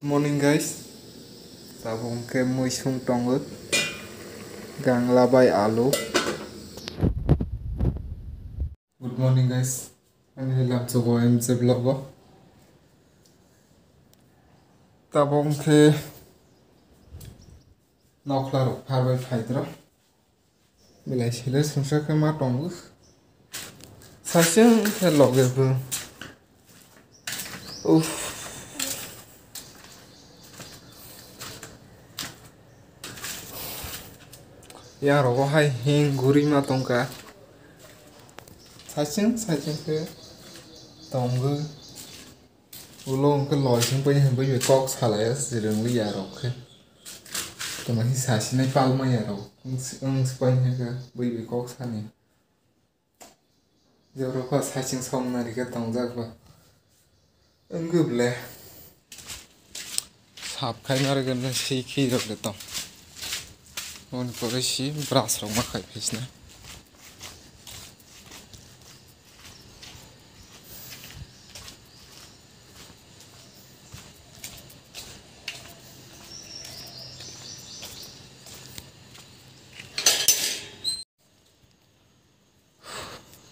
Morning guys, tabung ke muisung tongut, gang labai alu. Good morning guys, ani lam coba MC vlog. Tabung ke noklar harbai hydra. Balai sila sungsa ke ma tongu. Saseng ke loge bu. Ya rogo hai hing guri ma tongka. Saseng ke tongu. Ulong ke loy sing punya hembai kok salaya sireng li ya rok. Tumahi sasi nai palma ya rok. Sepanjang ke bai kok sani. Jauh pas saseng som nari ke tongjak ba. Enggak sab khai nari ke nasi kiri le tong. Oni polisi beras rok makai pisna.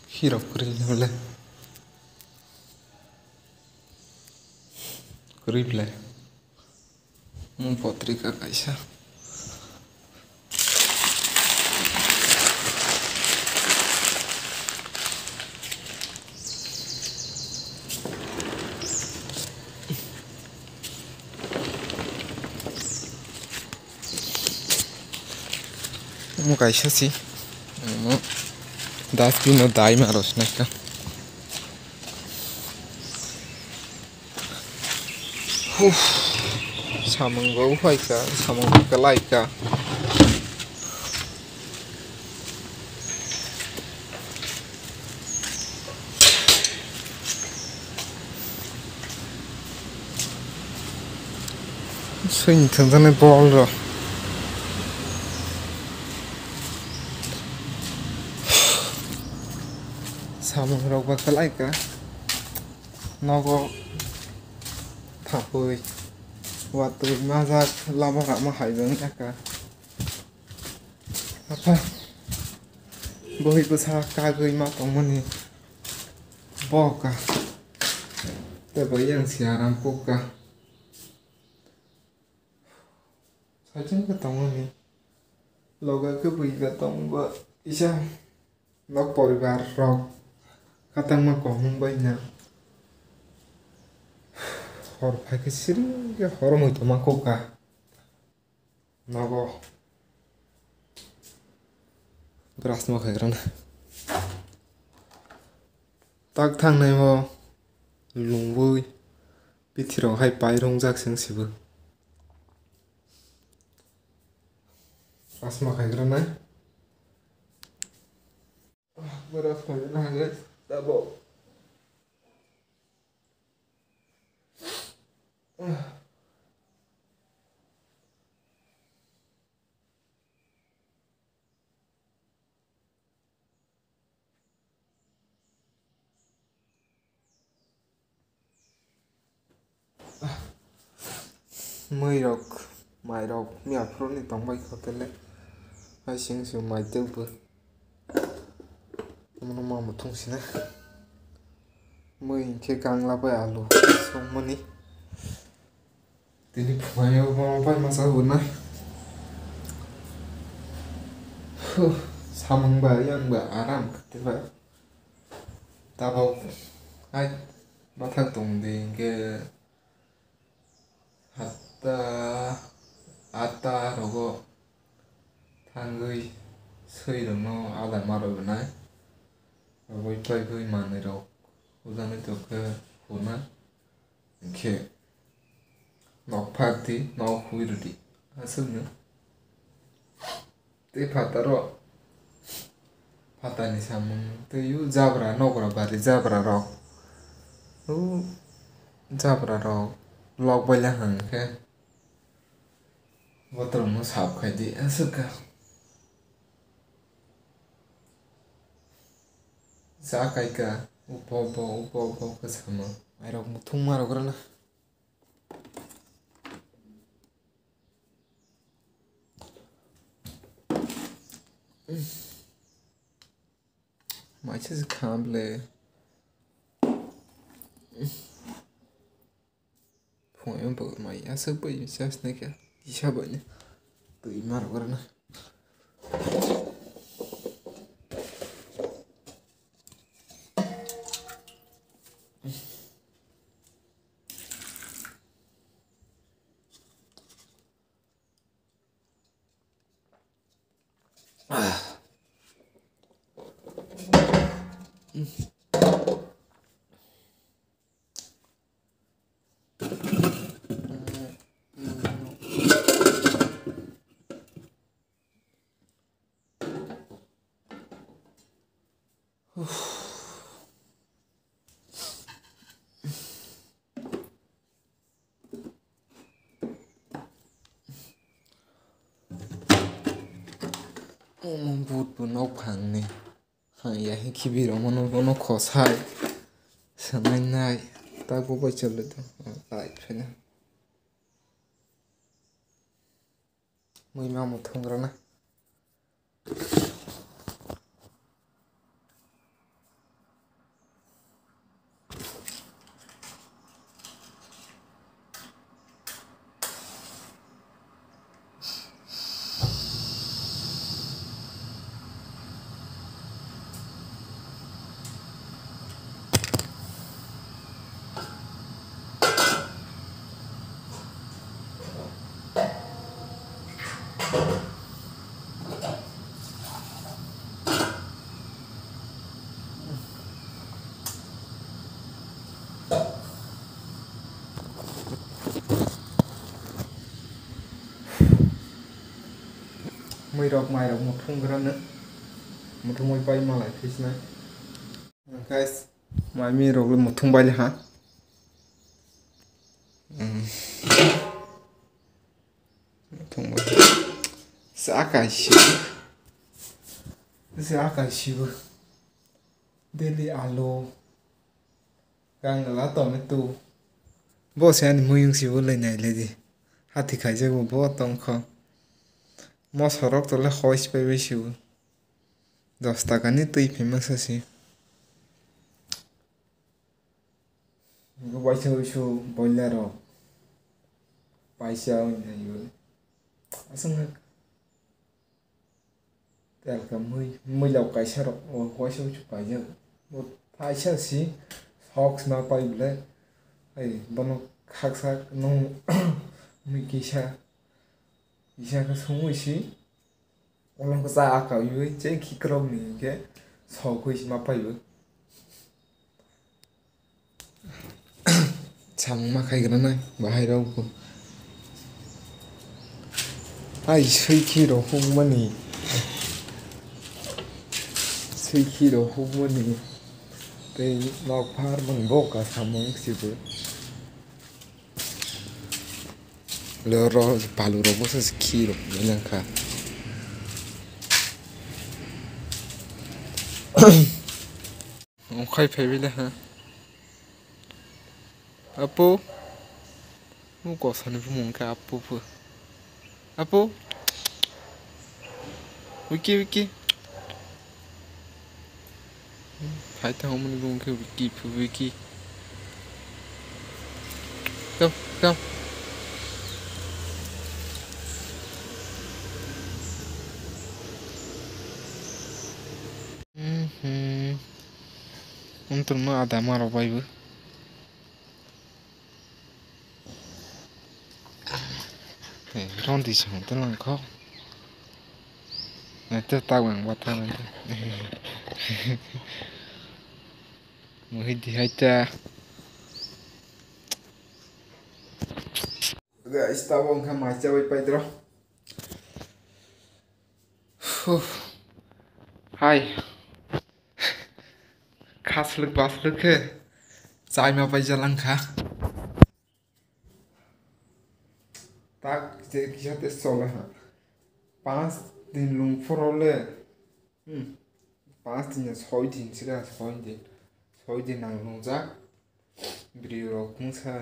Hirap kering le. Kerip le. Potrika kaisa. Mau kaisa sih. Mau dustbin no dai maros naka. Samang gau hai ka, samang kalai ka. Swing tentang ball ro. Samang rok ba kalai ka. Nogo thapui. Watwi mazak lama rak ma haidang ka. Apa? Bohi besar kagui ma tongmani. Boka. Tapi yang siaran poka. Sajeng ke tongmani. Loga ke bui ke tong ba isa. Lok poribar rok. Katang ma komung banyak. Hor pakai sering ke hor mau itu makoka. Nago. Beras mau kairan. Tak thang này mo lùng vui. Bị thirong hai pai rong jak sing sibu. Beras mau kairan này. Beras mau kairan guys. Tabo. Mười rok, mai rok, miat pro ni tong bai kho tele. Hai sing siu mai teu bu. Nó mà một thùng xí này. Mười cái càng là phải alu, xong mani. Tini phải phải mà sao hồn này. Samang ba yang ba aram thế vậy. Ta bảo ai bắt thằng tùng đi cái ata rogo thangui sơi được nó ao lại mà rồi này. Với play với màn này đâu, udah nih tuh ke huna, ke nok party nok hui rồi đi, asal nữa, te pata nih samung, te yu zabra nok ra bari zabra rok, zabra rok, lok bay lang hang ke, botol nó sap khai đi, asal ka. Zakai ka upo ke sama. Ayo mutung maro karena. माइसो खामले फुङाव माइयासो बै जास्नायखा हिसाबैनो दै मारगोरना बुट नाव फांनि हाया खिबिराव मनो खसाय सोनायनाय दा गबाय चलदों लाइफायनो मैमा मोथंग्राना मैरक माइरक मोथंग्रानो मोथंबाय बाय मालाय फैसना गाइस माय मैरक मोथंबाय हा मोथंबाय जागायसिबो डेली आलु गांला टमेटो बसे मैंसिबो लायनायलेदि हाथि खायजोबो बहुत दंख मसरक तले खइस पाइबायसिबो 10 ताकानि दै फेमास आसि गोबायसो बयलार पाइसा होननायबो असंग तेलका मैलाव काइसार हवाइसो पाइजा पाइसा सी हक्स ना पाइबले ऐ बनो खाकसा नो मिकिसा इसाखौ सङोसि अलंको जाका इबो जे खिक्रमनि के सौखैस मा पाइबो सामु मा खायग्राना बाहाय रावबो आइ सैखिर हममानि सैखिर हममानि बै नगफार मन बका सामु सिबो लरो बालु रबो खिर मोजांखा अखाय फैबिले हा अपु गसनिबो मुंखा अपुबो अपु विकी विकी फाइथा हमनि बुंखो Vicky come untuk no ada maro baibu rondi song tenang kok nanti tahu yang buat nanti mungkin dihaca guys tahu nggak macam apa itu hai खासलुक बासलुक चाय में पाई जलंखा ताक जे किसाते सोला हा 5 दिन लुंग फरोले 5 दिन 6 दिन सिगा 6 दिन नांग लुंजा ब्रियो कुंसा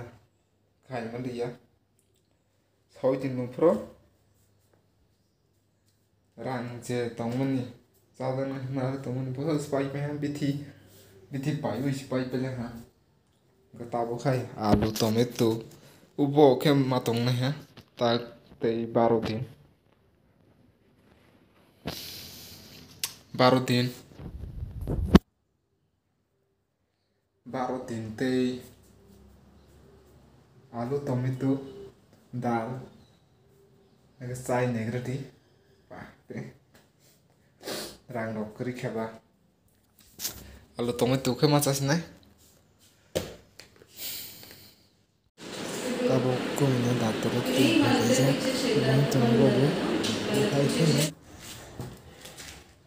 खाय मलिया 6 दिन लुंग furrow rang je tongmani jadan na tongmani bo spai pe han bithi pai ui spai pe ha ga tabo khai alu tomato ubo kem matong na ha ta tei 12 दिन tei alu tomato dal aga chai negrati pa te rang rok kri khaba alu tomato khe machas nai tabo kumina dator tu bhaja bang tongbo bo ai khine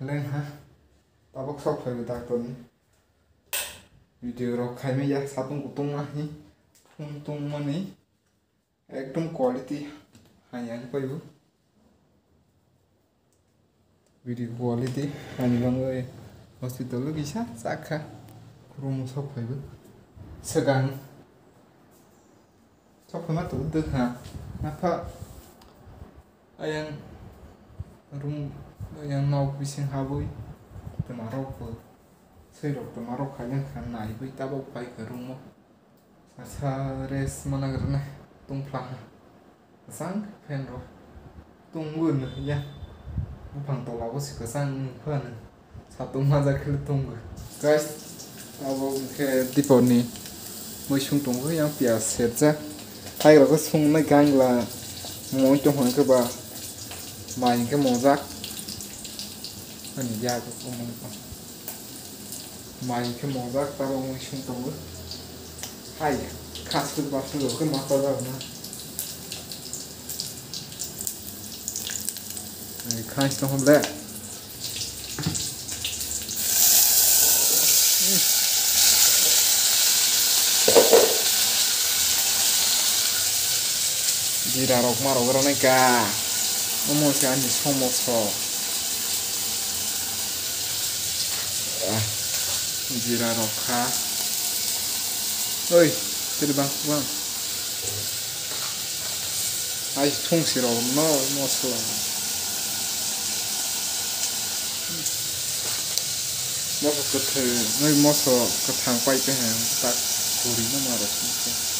len ha tabok sok phai dator ni video rok khaime ya satung kutung ahi tung mani ekdom quality hayang paibu video quality hani bangai hospital lo bisa sakha room sok phaibu segang sok phai ma tu de ha napa ayang room ayang mau bising habui temarok bu sei rok temarok khayang khan nai bui tabok pai ka room mo asa res mana garna tungpla sang pen ro tunggun ya upang tola ko sik sang phan satung ma ja khil tung guys abo ke diponi moi sung tung ko yang pia setja hai ro ko sung nai gang la mo chong hon ka ba mai ke mo jak ani ya ko mo mai ke mo jak ta mo sung tung hai khas tu ba tu ko ma ta na khas to hon le jira rok maro garo nai ka momo se ani somo so jira rok kha oi tiri bang ai thung si ro no mosla moso ko the noi moso ko thang pai pe ha ta puri no maro si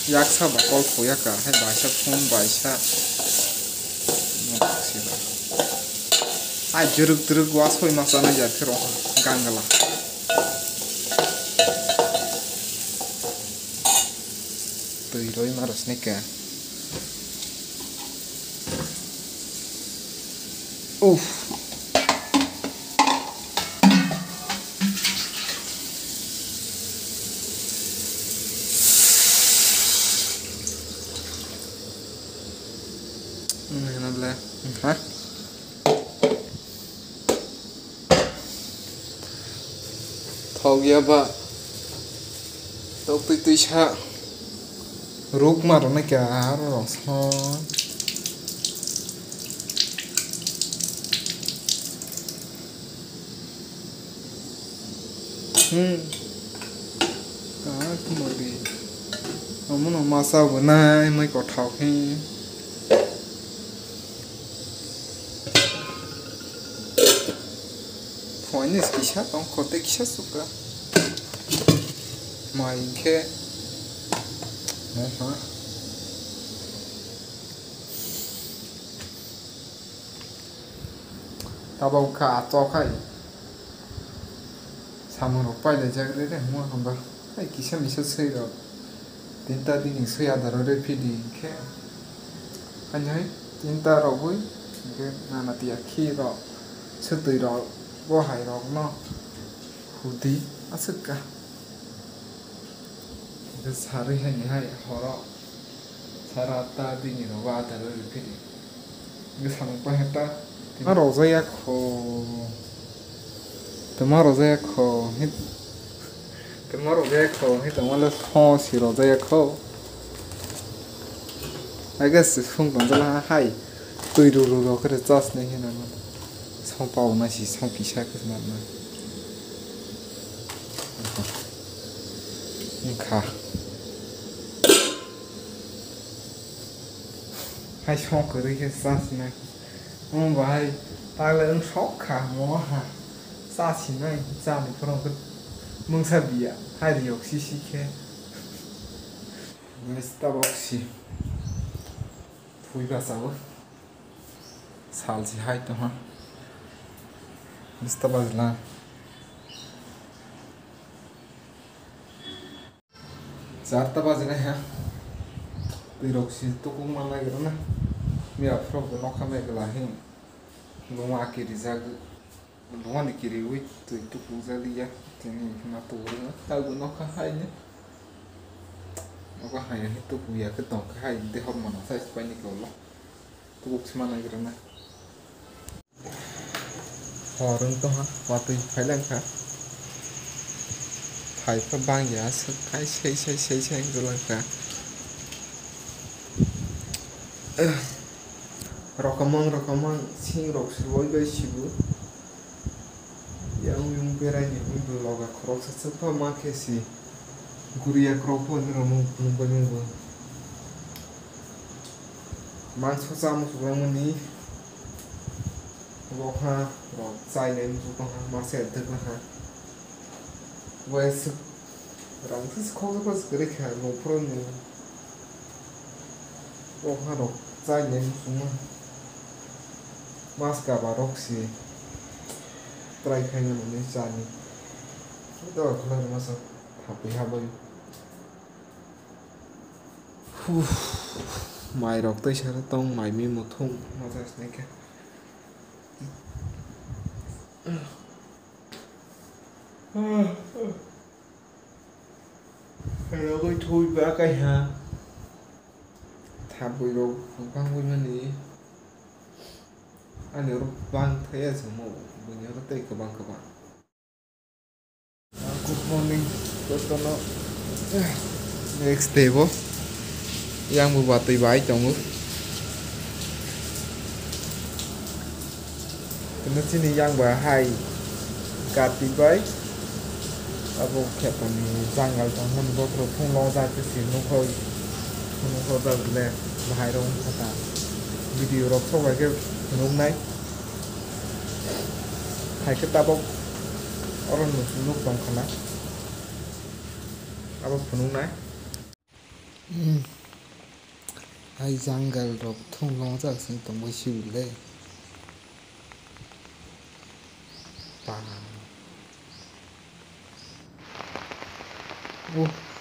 yaksa ba kol khoya ka hai baisa phone baisa moksila ai juruk was hoi ma sana ja thero gangala tui roi maros ne ka uff hả thầu kia ba tao tui cha ruk mà rồi này cả rồi sao cả cái mồi gì không muốn mà sao bữa nay mới có thầu khi ini kisah tong kote kisah suka main ke ha tabau ka to khai samuro pai le jag re mo hamba ai kisah misa sei ro tinta din sei adaro re pidi ke anjai tinta ro bui ke na tia khi ro sutui ro bo hai rok no hudi asuka ke sari hai horo sarata dini ro wa ta ro pidi ge sang pa heta maro zaya kho tomaro zaya kho hit tomaro zaya kho hit wala ho si ro zaya kho I guess không còn rất là hay tùy đồ cái just này nó xong bao nó chỉ xong kỳ sai cái mặt này khá hay xong cái just này không phải ta lên sốc khá mỏ hả sa chỉ này ra mình không có mong sao bị hay là yok xí xí kia người Starbucks vui bà sao sao gì hay đó hả Starbucks là Starbucks này hả từ đầu xí tôi cũng mang lại cái đó nè mình ở phòng của nó không phải cái là hình nó mà kia đi ra nó đi kia đi với tôi cũng ra đi á thì mà tôi nữa tao cũng nó khá hay nhé nó có hay hết tôi cũng cái tổng cái hay để hôm mà nó sẽ quay như kiểu đó tôi cũng xem này cái này họ đừng có hả và tôi phải làm cả phải có băng giá sẽ phải xây rồi làm cả Rokamang sing rok sesuai guys sih yang berai ni pun loga krok sesuatu makai si guria krok pun nunggu masuk sama sebelum ni rok ha rok cai nem tu ha masih ada ha wes rang tu sekolah pas gerik ha nopron ni rok ha rok cai nem semua mas kabarok sih try kayaknya mana cani itu aku lagi masak HP bayu mày đọc tới sao tông mày mi một thùng mà ra này kìa nó coi thui bả cây hà thả bụi đồ không quan vui mà ní anh nhớ băng thấy ở số một mình nhớ tay của băng các bạn good morning tôi nó next day bố yang buat tùy bãi trong ước nó chỉ đi yang bả hai cả tùy bãi ở vùng kẹp còn giang ở trong mình có thể không lo ra cái gì nó thôi ra là hai đâu cả video đó sau cái hôm nay hai cái tabok orang nusuk dong kena apa penuh naik hai janggal rok thong long ra sing tong với siu le pa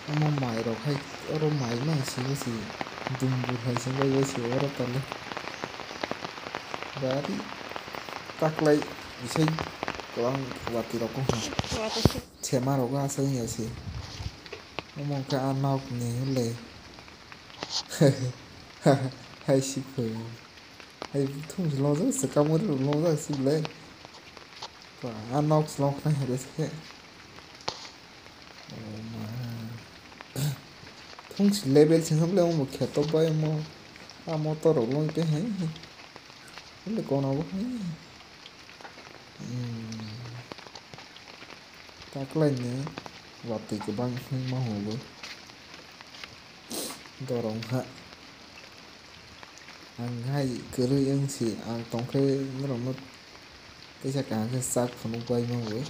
ama mai rok hai orang mai mang sing si dumbur hai sing với siu orang tan dari tak lai sing orang wati rok kong chema rok ga sing ya si mong cái ăn nóc này lệ hay xí khởi hay không chỉ lo rất sự cao mới được lo rất xí lệ và ăn nóc lo này hay đấy thế mà không chỉ level chính không level một khía top bay mà motor rồi luôn cái hay không được con nào hết tak lên nữa waktu ke bang mau lo dorong ha ang hai kere yang si ang tong ke nó cái chắc cả cái xác phần quay mau rồi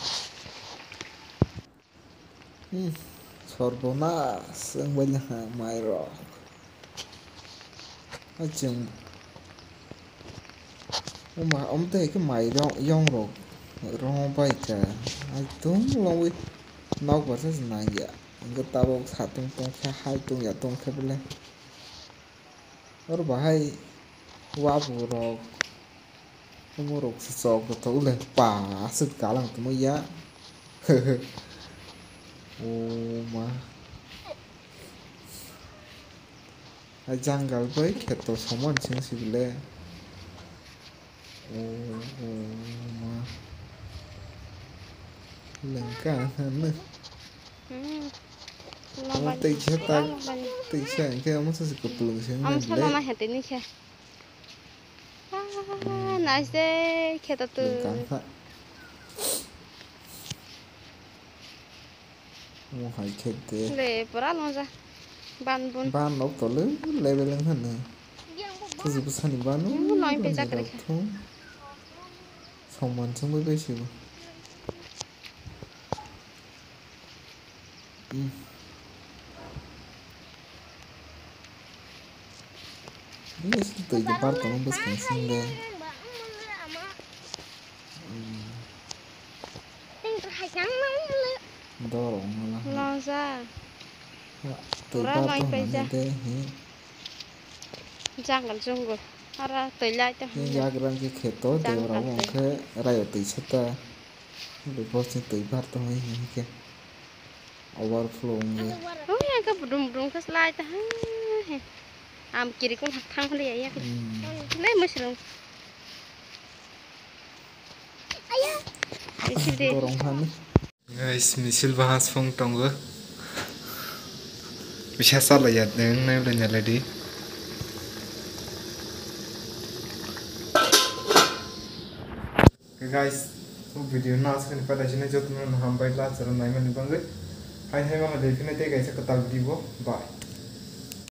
sorbona sang bên ha mai rồi ở chừng mà ông thấy cái mày đó yong rồi rong bay cả ai tốn lâu nó có rất là nhiều người ta bảo thả tung hai tung ya tung cái bên nó bảo hay qua vừa rồi không có được sọt cái thủ lên bà sức cả lần tụi mới giá ô mà hay chăng gặp với cái tổ sống anh xin xịt lên ô mà lần cả nữa tây chết Tây xe cái ông sẽ cục lưỡi xem Ông này sao mà hẹn tính khe. Nói xe khe tao đừng từ. cắn phải một hai khét thế Lệ bora luôn ra. Ban bún. ban lóc tổ lớn level lên hẳn này tôi chỉ biết hành ban nó Nói bây làm giờ gì cái đâu khe. thôi xong mình xong mới biết gì mà ini tự cái part tao không biết cái gì đây đó rồi mà Lo ra. tự Bora part nói tao bây nó giờ. này đây Giang gần chung rồi. Hara tới lại cho nhưng hắn. ra cái răng cái khét tốt để Giang vào gần vòng tới. cái rai ở tự sát ta được bao nhiêu tự part tao ấy cái overflow người Oh ya cái bùm cái slide ta. Kiri cũng thang không đi ya. Lấy mushroom. Ayah. dorong han guys misil bahas phong tongo bisa salah ya dengan na udah nyala di guys video na asal pada sini jauh teman hambai lah cara naik mana bangga hai hai mana define te guys ketal di bo bye